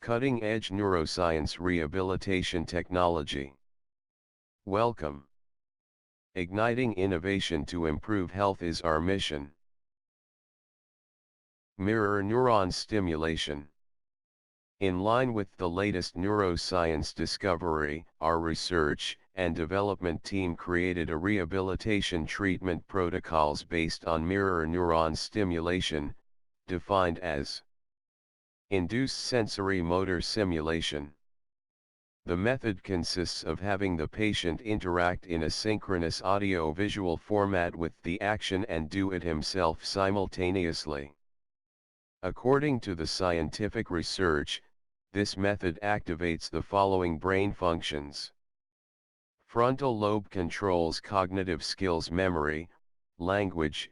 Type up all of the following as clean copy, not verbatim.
Cutting-edge neuroscience rehabilitation technology. Welcome. Igniting innovation to improve health is our mission. Mirror neuron stimulation. In line with the latest neuroscience discovery, our research and development team created a rehabilitation treatment protocols based on mirror neuron stimulation, defined as induced sensory motor simulation. The method consists of having the patient interact in a synchronous audio-visual format with the action and do it himself simultaneously. According to the scientific research, this method activates the following brain functions. Frontal lobe controls cognitive skills, memory, language.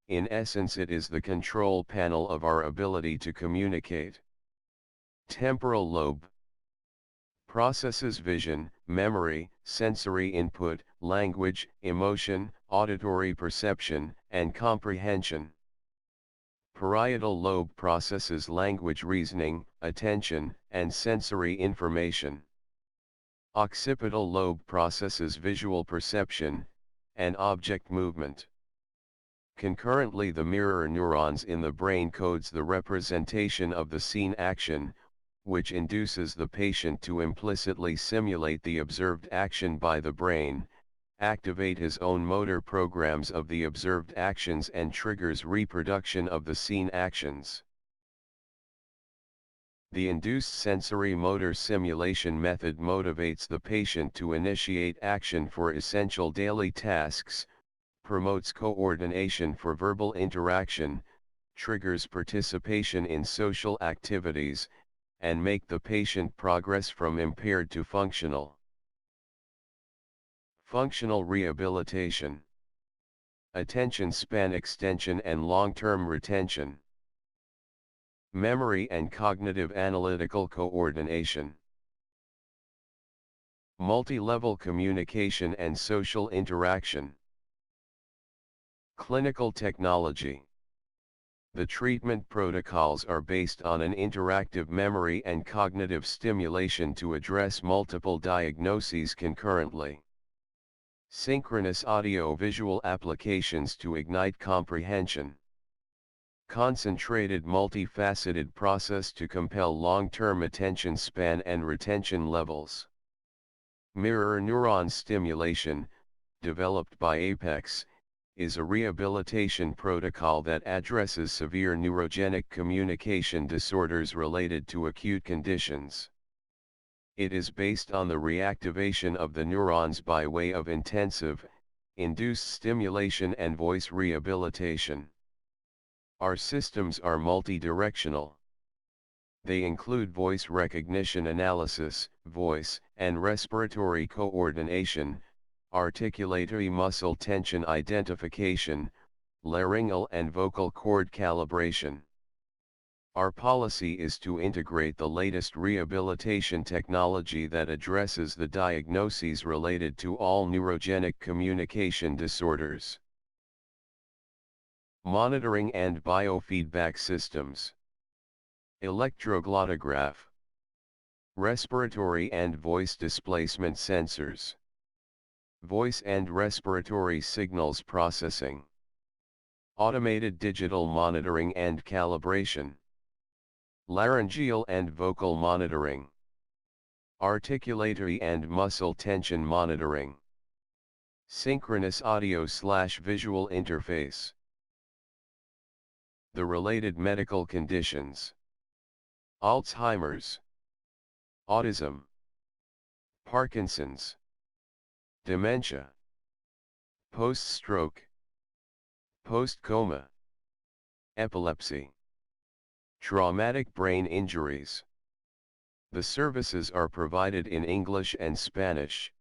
In essence, it is the control panel of our ability to communicate. Temporal lobe processes vision, memory, sensory input, language, emotion, auditory perception, and comprehension. Parietal lobe processes language, reasoning, attention, and sensory information. Occipital lobe processes visual perception and object movement. Concurrently, the mirror neurons in the brain codes the representation of the scene action, which induces the patient to implicitly simulate the observed action by the brain, activate his own motor programs of the observed actions, and triggers reproduction of the scene actions. The induced sensory motor simulation method motivates the patient to initiate action for essential daily tasks, promotes coordination for verbal interaction, triggers participation in social activities, and make the patient progress from impaired to functional. Functional rehabilitation. Attention span extension and long-term retention. Memory and cognitive analytical coordination. Multi-level communication and social interaction. Clinical technology. The treatment protocols are based on an interactive memory and cognitive stimulation to address multiple diagnoses concurrently. Synchronous audio-visual applications to ignite comprehension. Concentrated multifaceted process to compel long-term attention span and retention levels. Mirror neuron stimulation, developed by Apex, is a rehabilitation protocol that addresses severe neurogenic communication disorders related to acute conditions. It is based on the reactivation of the neurons by way of intensive, induced stimulation and voice rehabilitation. Our systems are multidirectional. They include voice recognition analysis, voice and respiratory coordination, articulatory muscle tension identification, laryngeal and vocal cord calibration. Our policy is to integrate the latest rehabilitation technology that addresses the diagnoses related to all neurogenic communication disorders. Monitoring and biofeedback systems. Electroglottograph. Respiratory and voice displacement sensors. Voice and respiratory signals processing. Automated digital monitoring and calibration. Laryngeal and vocal monitoring. Articulatory and muscle tension monitoring. Synchronous audio/visual interface. The related medical conditions. Alzheimer's. Autism. Parkinson's. Dementia. Post-stroke. Post-coma. Epilepsy. Traumatic brain injuries. The services are provided in English and Spanish.